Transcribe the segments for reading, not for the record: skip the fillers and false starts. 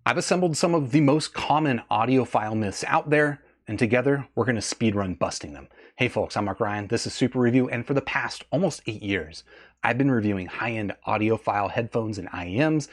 I've assembled some of the most common audiophile myths out there, and together we're going to speedrun busting them. Hey folks, I'm Mark Ryan, this is Super Review, and for the past almost 8 years, I've been reviewing high-end audiophile headphones and IEMs,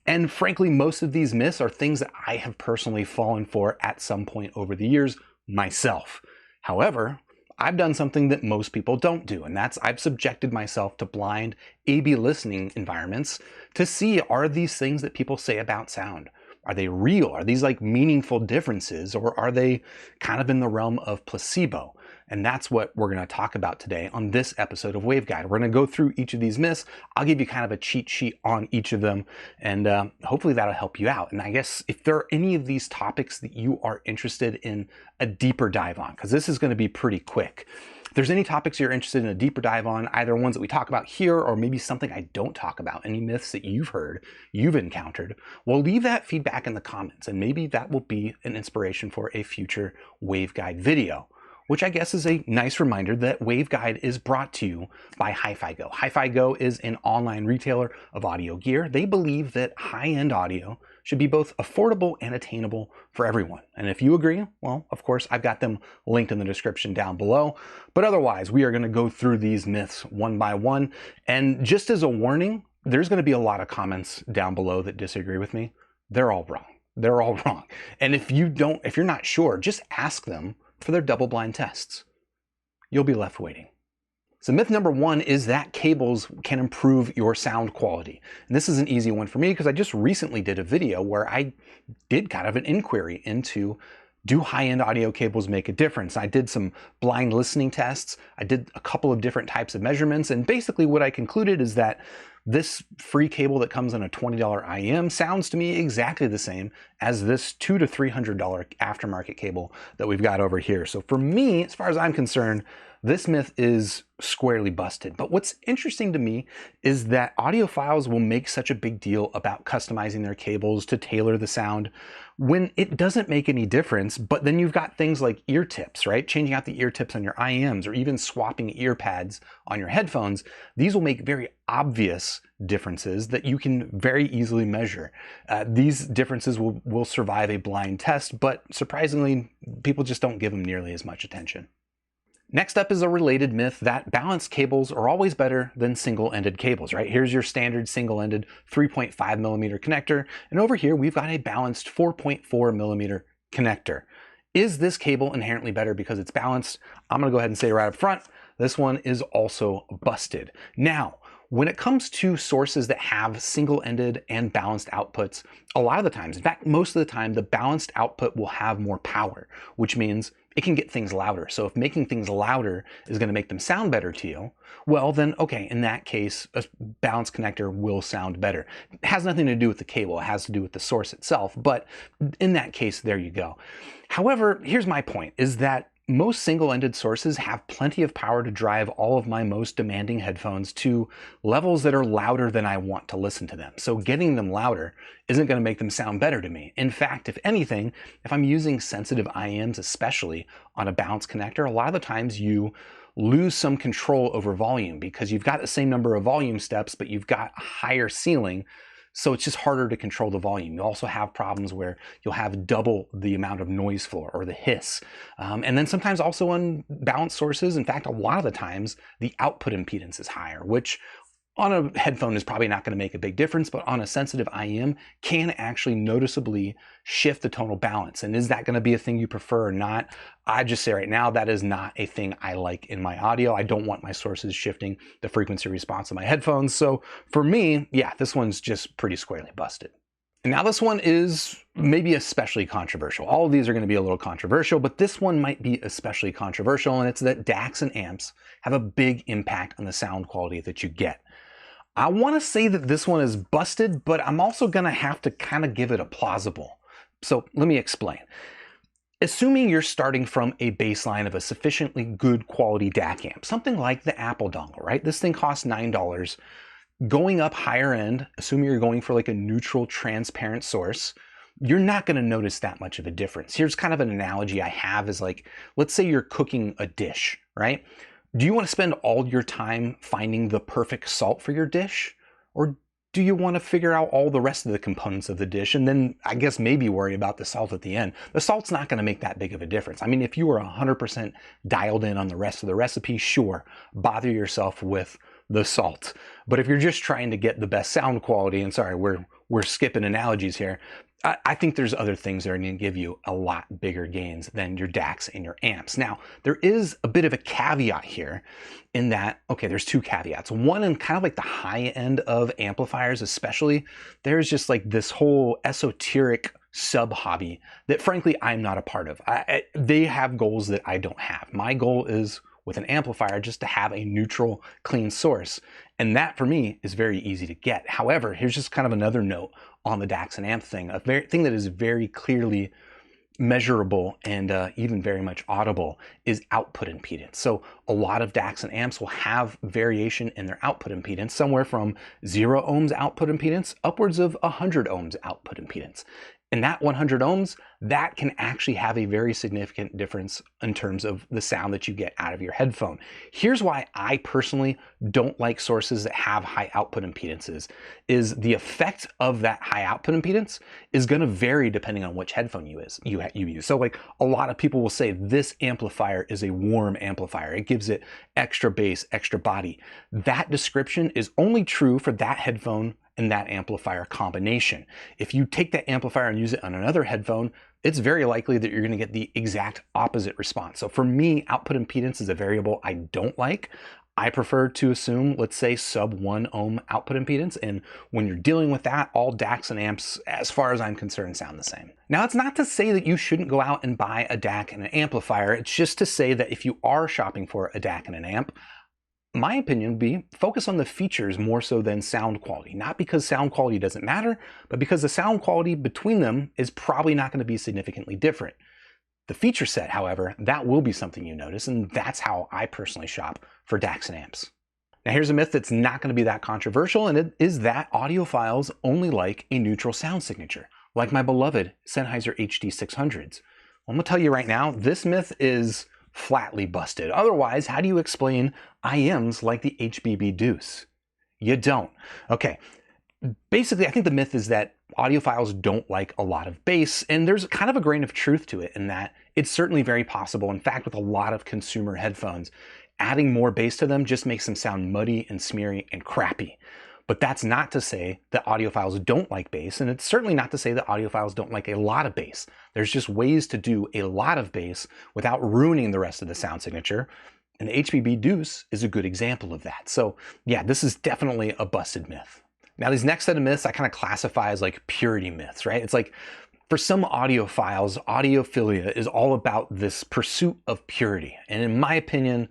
and frankly, most of these myths are things that I have personally fallen for at some point over the years myself. However, I've done something that most people don't do, and that's I've subjected myself to blind A/B listening environments to see, are these things that people say about sound, are they real? Are these like meaningful differences, or are they kind of in the realm of placebo? And that's what we're going to talk about today on this episode of Waveguide. We're going to go through each of these myths. I'll give you kind of a cheat sheet on each of them, and hopefully that'll help you out. And I guess if there are any of these topics that you are interested in a deeper dive on, because this is going to be pretty quick. If there's any topics you're interested in a deeper dive on, either ones that we talk about here or maybe something I don't talk about, any myths that you've heard, you've encountered, well, leave that feedback in the comments, and maybe that will be an inspiration for a future Waveguide video. Which I guess is a nice reminder that Waveguide is brought to you by Hi-Fi Go. Hi-Fi Go is an online retailer of audio gear. They believe that high-end audio should be both affordable and attainable for everyone. And if you agree, well, of course, I've got them linked in the description down below. But otherwise, we are going to go through these myths one by one. And just as a warning, there's going to be a lot of comments down below that disagree with me. They're all wrong. They're all wrong. And if you're not sure, just ask them for their double-blind tests. You'll be left waiting. So myth number one is that cables can improve your sound quality. And this is an easy one for me because I just recently did a video where I did kind of an inquiry into, do high-end audio cables make a difference? I did some blind listening tests. I did a couple of different types of measurements, and basically what I concluded is that this free cable that comes in a $20 IEM sounds to me exactly the same as this $200 to $300 aftermarket cable that we've got over here. So for me, as far as I'm concerned, this myth is squarely busted. But what's interesting to me is that audiophiles will make such a big deal about customizing their cables to tailor the sound when it doesn't make any difference. But then you've got things like ear tips, right? Changing out the ear tips on your IEMs, or even swapping ear pads on your headphones. These will make very obvious differences that you can very easily measure. These differences will survive a blind test, but surprisingly, people just don't give them nearly as much attention. Next up is a related myth that balanced cables are always better than single-ended cables, right? Here's your standard single-ended 3.5 millimeter connector, and over here we've got a balanced 4.4 millimeter connector. Is this cable inherently better because it's balanced? I'm gonna go ahead and say right up front, this one is also busted. Now, when it comes to sources that have single-ended and balanced outputs, a lot of the times, in fact, most of the time, the balanced output will have more power, which means it can get things louder. So if making things louder is going to make them sound better to you, well then, okay, in that case, a balanced connector will sound better. It has nothing to do with the cable, it has to do with the source itself, but in that case, there you go. However, here's my point, is that most single-ended sources have plenty of power to drive all of my most demanding headphones to levels that are louder than I want to listen to them. So getting them louder isn't going to make them sound better to me. In fact, if anything, if I'm using sensitive IEMs, especially on a balanced connector, a lot of the times you lose some control over volume because you've got the same number of volume steps, but you've got a higher ceiling. So it's just harder to control the volume. You also have problems where you'll have double the amount of noise floor or the hiss. And then sometimes also on balanced sources, in fact, a lot of the times the output impedance is higher, which on a headphone is probably not going to make a big difference, but on a sensitive IEM can actually noticeably shift the tonal balance. And is that going to be a thing you prefer or not? I just say right now, that is not a thing I like in my audio. I don't want my sources shifting the frequency response of my headphones. So for me, yeah, this one's just pretty squarely busted. And now this one is maybe especially controversial. All of these are going to be a little controversial, but this one might be especially controversial, and it's that DACs and amps have a big impact on the sound quality that you get. I want to say that this one is busted, but I'm also going to have to kind of give it a plausible. So let me explain. Assuming you're starting from a baseline of a sufficiently good quality DAC amp, something like the Apple dongle, right? This thing costs $9. Going up higher end, assuming you're going for like a neutral, transparent source, you're not going to notice that much of a difference. Here's kind of an analogy I have is like, let's say you're cooking a dish, right? Do you want to spend all your time finding the perfect salt for your dish? Or do you want to figure out all the rest of the components of the dish and then I guess maybe worry about the salt at the end? The salt's not going to make that big of a difference. I mean, if you were 100% dialed in on the rest of the recipe, sure, bother yourself with the salt. But if you're just trying to get the best sound quality, and sorry, we're skipping analogies here, I think there's other things that are going to give you a lot bigger gains than your DACs and your amps. Now, there is a bit of a caveat here in that, okay, there's two caveats. One, in kind of like the high end of amplifiers especially, there's just like this whole esoteric sub-hobby that frankly I'm not a part of. They have goals that I don't have. My goal is with an amplifier just to have a neutral, clean source. And that for me is very easy to get. However, here's just kind of another note on the DACs and amp thing, thing that is very clearly measurable and even very much audible is output impedance. So a lot of DACs and amps will have variation in their output impedance, somewhere from 0 ohms output impedance upwards of 100 ohms output impedance. And that 100 ohms, that can actually have a very significant difference in terms of the sound that you get out of your headphone. Here's why I personally don't like sources that have high output impedances, is the effect of that high output impedance is going to vary depending on which headphone you use. So like a lot of people will say this amplifier is a warm amplifier. It gives it extra bass, extra body. That description is only true for that headphone and that amplifier combination. If you take that amplifier and use it on another headphone, it's very likely that you're going to get the exact opposite response. So for me, output impedance is a variable I don't like. I prefer to assume, let's say, sub 1 ohm output impedance. And when you're dealing with that, all DACs and amps, as far as I'm concerned, sound the same. Now, it's not to say that you shouldn't go out and buy a DAC and an amplifier. It's just to say that if you are shopping for a DAC and an amp, my opinion would be focus on the features more so than sound quality. Not because sound quality doesn't matter, but because the sound quality between them is probably not going to be significantly different. The feature set, however, that will be something you notice, and that's how I personally shop for DACs and amps. Now here's a myth that's not going to be that controversial, and it is that audiophiles only like a neutral sound signature, like my beloved Sennheiser HD600s. I'm going to tell you right now, this myth is flatly busted. Otherwise, how do you explain IMs like the HBB Deuce? You don't. Okay, basically, I think the myth is that audiophiles don't like a lot of bass, and there's kind of a grain of truth to it in that it's certainly very possible. In fact, with a lot of consumer headphones, adding more bass to them just makes them sound muddy and smeary and crappy. But that's not to say that audiophiles don't like bass, and it's certainly not to say that audiophiles don't like a lot of bass. There's just ways to do a lot of bass without ruining the rest of the sound signature, and the HBB Deuce is a good example of that. So yeah, this is definitely a busted myth. Now these next set of myths I kind of classify as like purity myths, right? It's like for some audiophiles, audiophilia is all about this pursuit of purity, and in my opinion,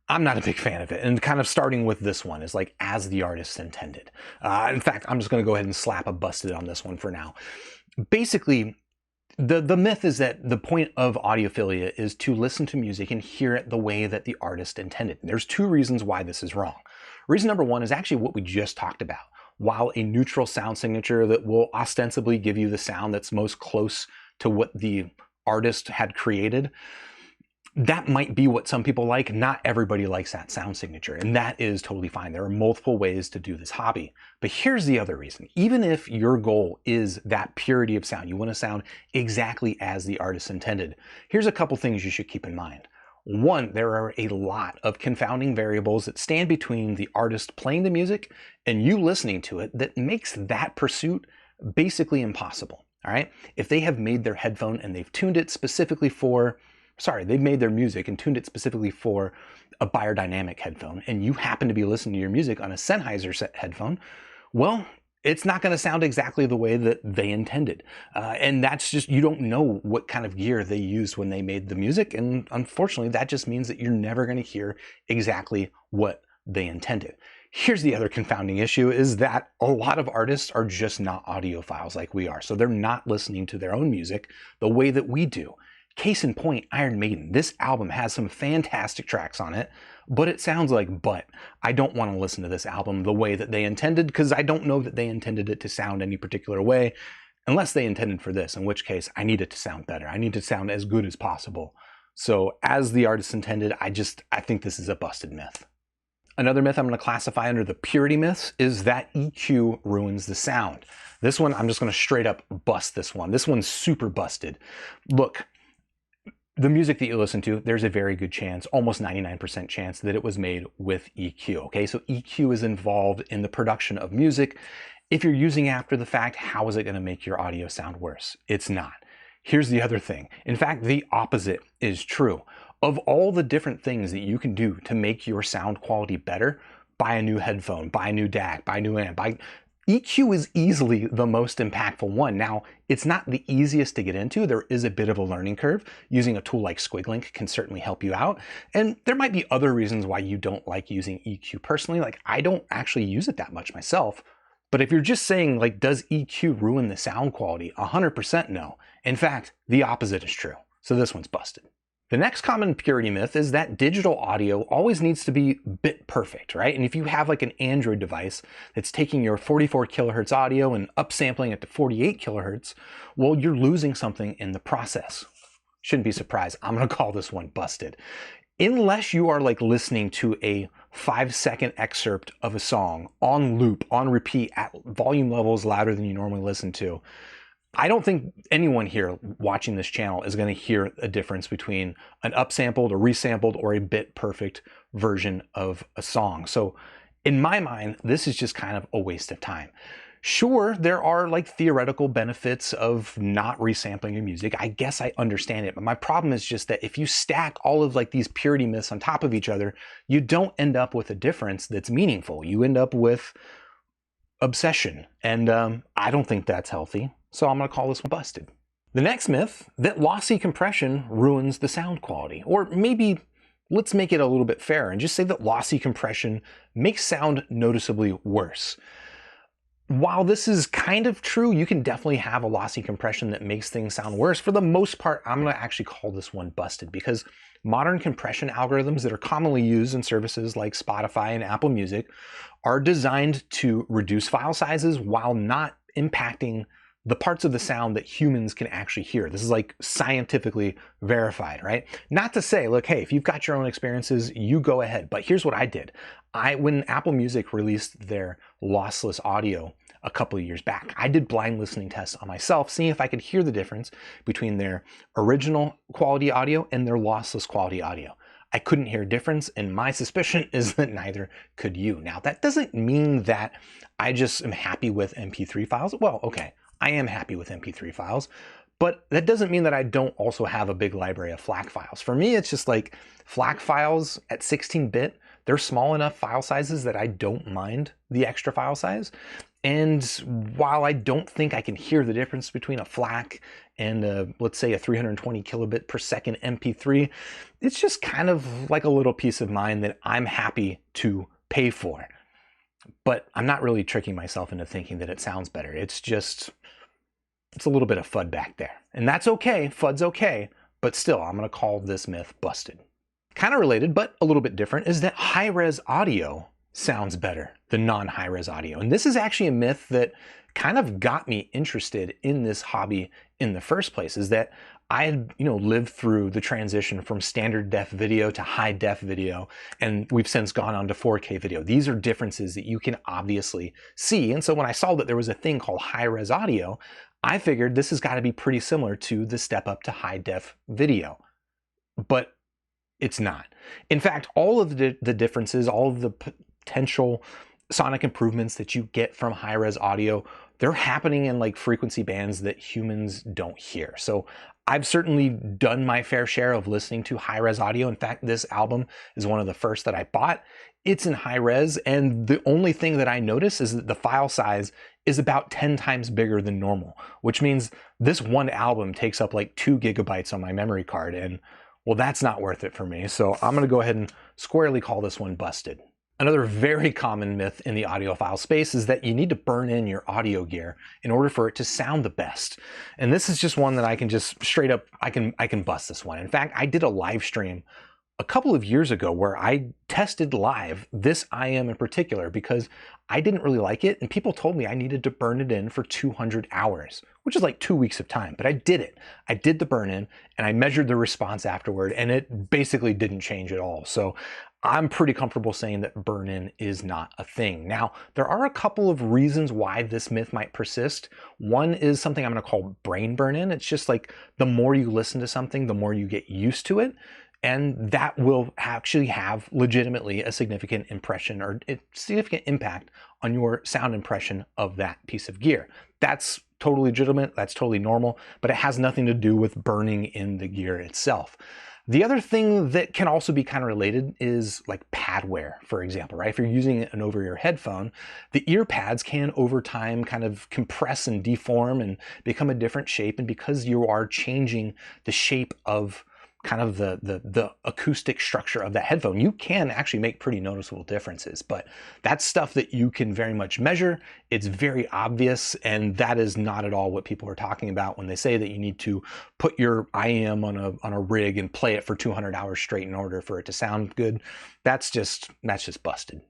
I'm not a big fan of it. And kind of starting with this one is like as the artist intended. In fact, I'm just going to go ahead and slap a busted on this one for now. Basically, the myth is that the point of audiophilia is to listen to music and hear it the way that the artist intended. And there's two reasons why this is wrong. Reason number one is actually what we just talked about. While a neutral sound signature that will ostensibly give you the sound that's most close to what the artist had created, that might be what some people like. Not everybody likes that sound signature, and that is totally fine. There are multiple ways to do this hobby. But here's the other reason. Even if your goal is that purity of sound, you want to sound exactly as the artist intended, here's a couple things you should keep in mind. One, there are a lot of confounding variables that stand between the artist playing the music and you listening to it that makes that pursuit basically impossible. All right? If they have made their headphone and they've tuned it specifically for they've made their music and tuned it specifically for a biodynamic headphone, and you happen to be listening to your music on a Sennheiser headphone, well, it's not going to sound exactly the way that they intended. And that's just, you don't know what kind of gear they used when they made the music, and unfortunately, that just means that you're never going to hear exactly what they intended. Here's the other confounding issue, is that a lot of artists are just not audiophiles like we are, so they're not listening to their own music the way that we do. Case in point, Iron Maiden. This album has some fantastic tracks on it, but it sounds like butt. I don't want to listen to this album the way that they intended, because I don't know that they intended it to sound any particular way, unless they intended for this, in which case I need it to sound better. I need to sound as good as possible. So as the artist intended, I think this is a busted myth. Another myth I'm going to classify under the purity myths is that EQ ruins the sound. This one, I'm just going to straight up bust this one. This one's super busted. Look, the music that you listen to, there's a very good chance, almost 99% chance, that it was made with EQ, okay? So EQ is involved in the production of music. If you're using after the fact, how is it going to make your audio sound worse? It's not. Here's the other thing. In fact, the opposite is true. Of all the different things that you can do to make your sound quality better, buy a new headphone, buy a new DAC, buy a new amp, EQ is easily the most impactful one. Now, it's not the easiest to get into. There is a bit of a learning curve. Using a tool like Squiglink can certainly help you out. And there might be other reasons why you don't like using EQ personally. Like, I don't actually use it that much myself. But if you're just saying, like, does EQ ruin the sound quality? 100% no. In fact, the opposite is true. So this one's busted. The next common purity myth is that digital audio always needs to be bit perfect, right? And if you have like an Android device that's taking your 44 kilohertz audio and upsampling it to 48 kilohertz, well, you're losing something in the process. Shouldn't be surprised. I'm going to call this one busted. Unless you are like listening to a 5-second excerpt of a song on loop, on repeat, at volume levels louder than you normally listen to, I don't think anyone here watching this channel is going to hear a difference between an upsampled or resampled or a bit perfect version of a song. So in my mind, this is just kind of a waste of time. Sure, there are like theoretical benefits of not resampling your music. I guess I understand it, but my problem is just that if you stack all of like these purity myths on top of each other, you don't end up with a difference that's meaningful. You end up with obsession, and I don't think that's healthy. So I'm going to call this one busted. The next myth, that lossy compression ruins the sound quality. Or maybe let's make it a little bit fairer and just say that lossy compression makes sound noticeably worse. While this is kind of true, you can definitely have a lossy compression that makes things sound worse. For the most part, I'm going to actually call this one busted because modern compression algorithms that are commonly used in services like Spotify and Apple Music are designed to reduce file sizes while not impacting the parts of the sound that humans can actually hear. This is like scientifically verified, right? Not to say, look, hey, if you've got your own experiences, you go ahead. But here's what I did. When Apple Music released their lossless audio a couple of years back, I did blind listening tests on myself, seeing if I could hear the difference between their original quality audio and their lossless quality audio. I couldn't hear a difference, and my suspicion is that neither could you. Now, that doesn't mean that I just am happy with MP3 files. Well, okay. I am happy with MP3 files, but that doesn't mean that I don't also have a big library of FLAC files. For me, it's just like FLAC files at 16-bit, they're small enough file sizes that I don't mind the extra file size. And while I don't think I can hear the difference between a FLAC and let's say a 320 kilobit per second MP3, it's just kind of like a little peace of mind that I'm happy to pay for. But I'm not really tricking myself into thinking that it sounds better. It's a little bit of FUD back there. And that's okay, FUD's okay, but still, I'm gonna call this myth busted. Kind of related, but a little bit different, is that high-res audio sounds better than non-high-res audio. And this is actually a myth that kind of got me interested in this hobby in the first place, is that I had, lived through the transition from standard def video to high def video, and we've since gone on to 4K video. These are differences that you can obviously see. And so when I saw that there was a thing called high-res audio, I figured this has got to be pretty similar to the step up to high def video, but it's not. In fact, all of the differences, all of the potential sonic improvements that you get from high-res audio, they're happening in like frequency bands that humans don't hear. So I've certainly done my fair share of listening to high-res audio. In fact, this album is one of the first that I bought. It's in high-res, and the only thing that I notice is that the file size is about 10 times bigger than normal, which means this one album takes up like 2 gigabytes on my memory card, and well, that's not worth it for me. So I'm gonna go ahead and squarely call this one busted. Another very common myth in the audiophile space is that you need to burn in your audio gear in order for it to sound the best. And this is just one that I can just straight up, I can bust this one. In fact, I did a live stream a couple of years ago where I tested live this IM in particular because I didn't really like it, and people told me I needed to burn it in for 200 hours, which is like 2 weeks of time, but I did it. I did the burn in and I measured the response afterward, and it basically didn't change at all. So I'm pretty comfortable saying that burn in is not a thing. Now, there are a couple of reasons why this myth might persist. One is something I'm going to call brain burn in. It's just like the more you listen to something, the more you get used to it. And that will actually have legitimately a significant impression or a significant impact on your sound impression of that piece of gear. That's totally legitimate, that's totally normal, but it has nothing to do with burning in the gear itself. The other thing that can also be kind of related is like pad wear, for example, right? If you're using an over-ear headphone, the ear pads can over time kind of compress and deform and become a different shape. And because you are changing the shape of kind of the acoustic structure of that headphone, you can actually make pretty noticeable differences. But that's stuff that you can very much measure. It's very obvious, and that is not at all what people are talking about when they say that you need to put your IM on a rig and play it for 200 hours straight in order for it to sound good. That's just busted.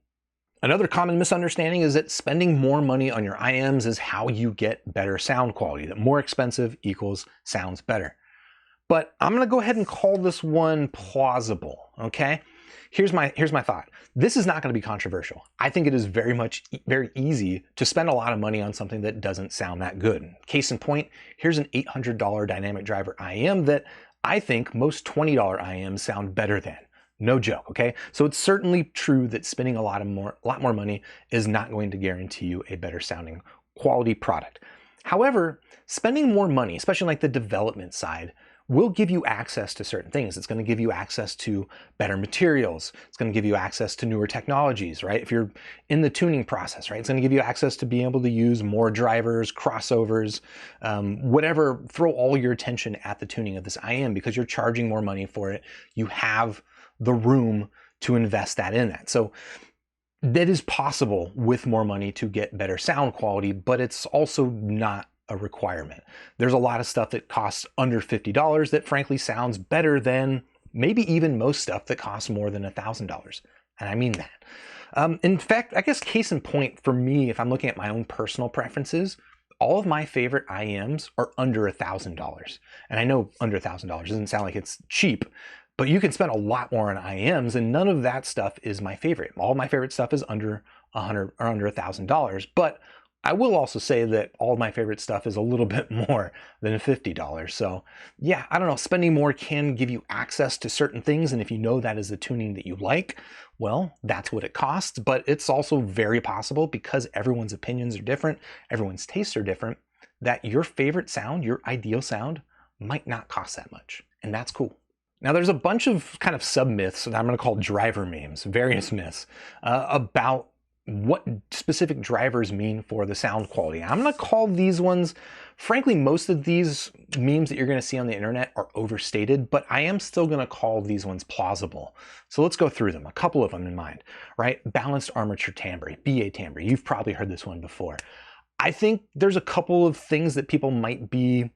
Another common misunderstanding is that spending more money on your IMs is how you get better sound quality, that more expensive equals sounds better. But I'm going to go ahead and call this one plausible, okay? Here's my thought. This is not going to be controversial. I think it is very easy to spend a lot of money on something that doesn't sound that good. Case in point, here's an $800 dynamic driver IM that I think most $20 IMs sound better than. No joke, okay? So it's certainly true that spending a lot more money is not going to guarantee you a better sounding quality product. However, spending more money, especially like the development side, will give you access to certain things. It's going to give you access to better materials. It's going to give you access to newer technologies, right? If you're in the tuning process, right? It's going to give you access to being able to use more drivers, crossovers, whatever. Throw all your attention at the tuning of this IM because you're charging more money for it. You have the room to invest that in that. So that is possible with more money to get better sound quality, but it's also not a requirement. There's a lot of stuff that costs under $50 that frankly sounds better than maybe even most stuff that costs more than $1,000. And I mean that. In fact, I guess case in point for me, if I'm looking at my own personal preferences, all of my favorite IMs are under $1,000. And I know under $1,000 doesn't sound like it's cheap, but you can spend a lot more on IMs, and none of that stuff is my favorite. All my favorite stuff is under $100 or under $1,000, but I will also say that all of my favorite stuff is a little bit more than $50. So yeah, I don't know, spending more can give you access to certain things. And if you know that is the tuning that you like, well, that's what it costs. But it's also very possible, because everyone's opinions are different, everyone's tastes are different, that your favorite sound, your ideal sound, might not cost that much. And that's cool. Now, there's a bunch of kind of sub-myths that I'm going to call driver memes, various myths, about what specific drivers mean for the sound quality. I'm going to call these ones, frankly, most of these memes that you're going to see on the internet are overstated, but I am still going to call these ones plausible. So let's go through them, a couple of them in mind, right? Balanced armature timbre, BA timbre. You've probably heard this one before. I think there's a couple of things that people might be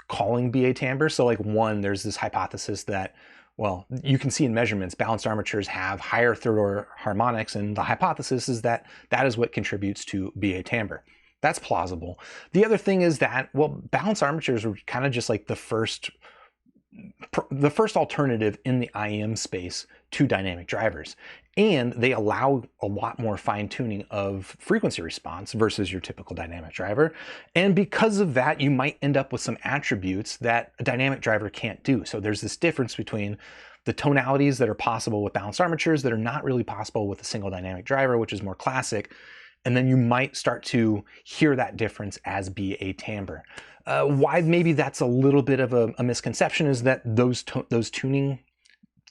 calling BA timbre. So like one, there's this hypothesis that, well, you can see in measurements, balanced armatures have higher third order harmonics, and the hypothesis is that that is what contributes to BA timbre. That's plausible. The other thing is that, well, balanced armatures were kind of just like the first alternative in the IM space to dynamic drivers. And they allow a lot more fine tuning of frequency response versus your typical dynamic driver. And because of that, you might end up with some attributes that a dynamic driver can't do. So there's this difference between the tonalities that are possible with balanced armatures that are not really possible with a single dynamic driver, which is more classic. And then you might start to hear that difference as BA timbre. Why maybe that's a little bit of a misconception is that those tuning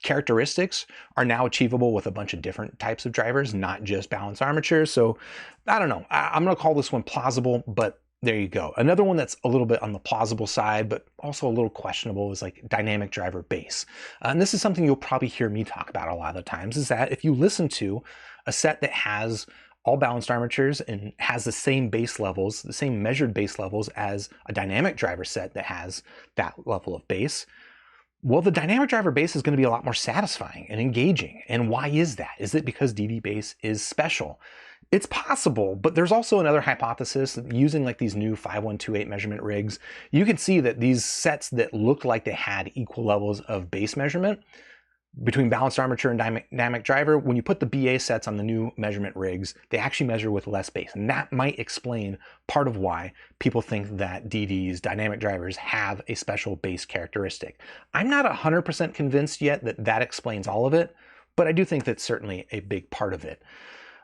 characteristics are now achievable with a bunch of different types of drivers, not just balanced armatures. So I don't know. I'm going to call this one plausible, but there you go. Another one that's a little bit on the plausible side, but also a little questionable is like dynamic driver bass. And this is something you'll probably hear me talk about a lot of the times, is that if you listen to a set that has all balanced armatures and has the same bass levels, the same measured bass levels as a dynamic driver set that has that level of bass, Well, the dynamic driver bass is going to be a lot more satisfying and engaging. And why is that? Is it because DD bass is special? It's possible, but there's also another hypothesis that using like these new 5128 measurement rigs, you can see that these sets that looked like they had equal levels of bass measurement between balanced armature and dynamic driver, when you put the BA sets on the new measurement rigs, they actually measure with less bass. And that might explain part of why people think that DDs, dynamic drivers, have a special bass characteristic. I'm not 100% convinced yet that that explains all of it, but I do think that's certainly a big part of it.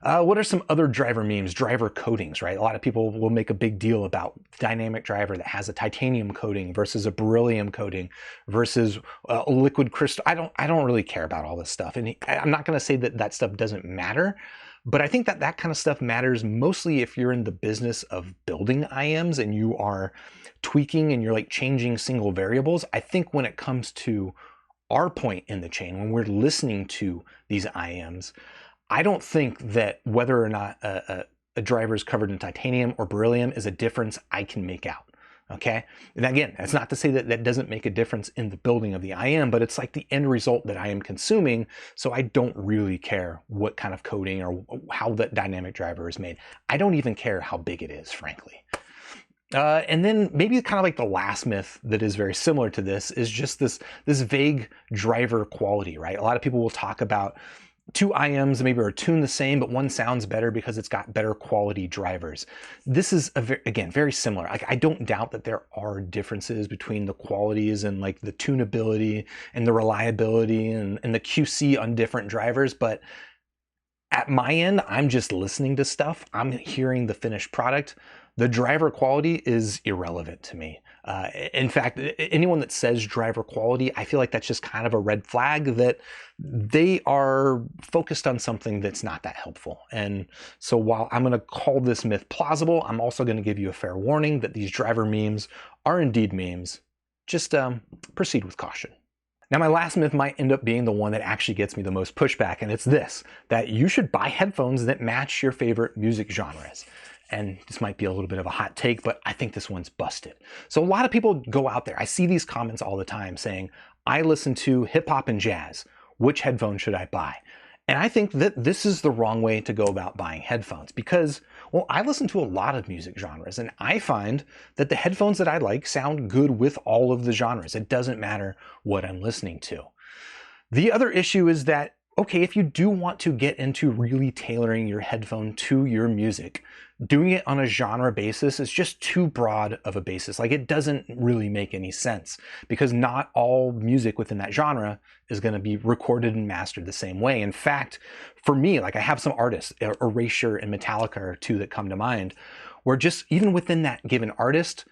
What are some other driver memes? Driver coatings, right? A lot of people will make a big deal about dynamic driver that has a titanium coating versus a beryllium coating versus a liquid crystal. I don't really care about all this stuff. And I'm not going to say that that stuff doesn't matter, but I think that that kind of stuff matters mostly if you're in the business of building IMs and you are tweaking and you're like changing single variables. I think when it comes to our point in the chain, when we're listening to these IMs, I don't think that whether or not a driver is covered in titanium or beryllium is a difference I can make out, okay? And again, that's not to say that that doesn't make a difference in the building of the IM, but it's like the end result that I am consuming, so I don't really care what kind of coating or how that dynamic driver is made. I don't even care how big it is, frankly. And then maybe kind of like the last myth that is very similar to this is just this vague driver quality, right? A lot of people will talk about two IMs maybe are tuned the same, but one sounds better because it's got better quality drivers. This is, again, very similar. I don't doubt that there are differences between the qualities and like the tunability and the reliability and the QC on different drivers, but at my end, I'm just listening to stuff. I'm hearing the finished product. The driver quality is irrelevant to me. In fact, anyone that says driver quality, I feel like that's just kind of a red flag that they are focused on something that's not that helpful. And so while I'm going to call this myth plausible, I'm also going to give you a fair warning that these driver memes are indeed memes. Just proceed with caution. Now, my last myth might end up being the one that actually gets me the most pushback, and it's this, that you should buy headphones that match your favorite music genres. And this might be a little bit of a hot take, but I think this one's busted. So a lot of people go out there. I see these comments all the time saying, I listen to hip hop and jazz. Which headphones should I buy? And I think that this is the wrong way to go about buying headphones because, well, I listen to a lot of music genres and I find that the headphones that I like sound good with all of the genres. It doesn't matter what I'm listening to. The other issue is that, okay, if you do want to get into really tailoring your headphone to your music, doing it on a genre basis is just too broad of a basis. Like, it doesn't really make any sense because not all music within that genre is going to be recorded and mastered the same way. In fact, for me, like, I have some artists, Erasure and Metallica are two that come to mind, where just even within that given artist,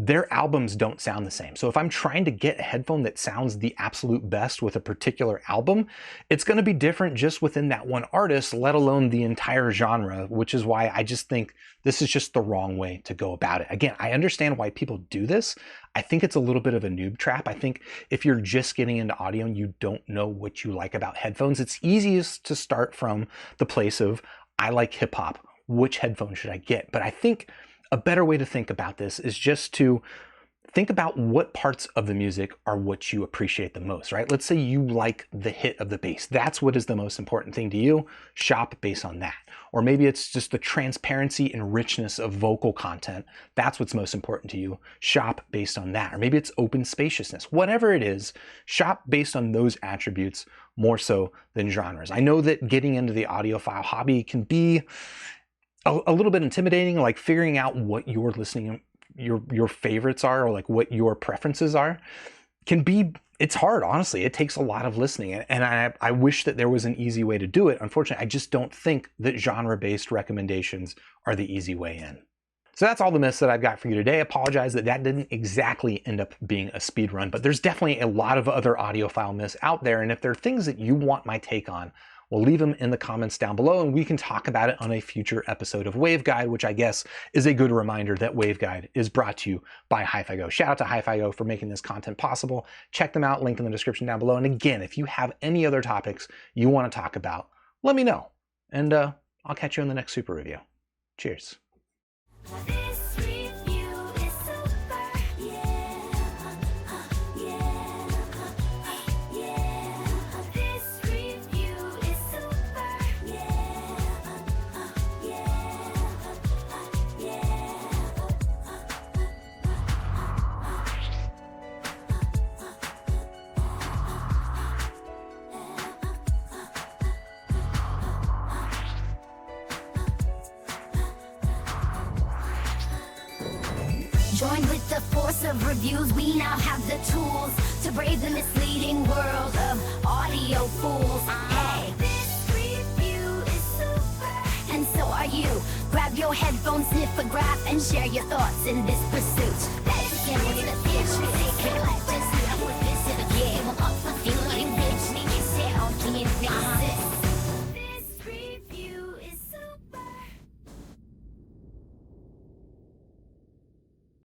their albums don't sound the same. So if I'm trying to get a headphone that sounds the absolute best with a particular album, it's going to be different just within that one artist, let alone the entire genre, which is why I just think this is just the wrong way to go about it. Again, I understand why people do this. I think it's a little bit of a noob trap. I think if you're just getting into audio and you don't know what you like about headphones, it's easiest to start from the place of, I like hip hop. Which headphone should I get? But I think a better way to think about this is just to think about what parts of the music are what you appreciate the most, right? Let's say you like the hit of the bass. That's what is the most important thing to you. Shop based on that. Or maybe it's just the transparency and richness of vocal content. That's what's most important to you. Shop based on that. Or maybe it's open spaciousness. Whatever it is, shop based on those attributes more so than genres. I know that getting into the audiophile hobby can be a little bit intimidating, like figuring out what you're listening, your favorites are, or like what your preferences are, can be, it's hard, honestly. It takes a lot of listening. And I wish that there was an easy way to do it. Unfortunately, I just don't think that genre-based recommendations are the easy way in. So that's all the myths that I've got for you today. I apologize that didn't exactly end up being a speed run, but there's definitely a lot of other audiophile myths out there. And if there are things that you want my take on, we'll leave them in the comments down below and we can talk about it on a future episode of Waveguide, which I guess is a good reminder that Waveguide is brought to you by HiFiGo. Shout out to HiFiGo for making this content possible. Check them out, link in the description down below. And again, if you have any other topics you want to talk about, let me know. And I'll catch you in the next super review. Cheers. Joined with the force of reviews, we now have the tools to brave the misleading world of audio fools. Hey, this review is super, and so are you. Grab your headphones, sniff a graph, and share your thoughts in this pursuit.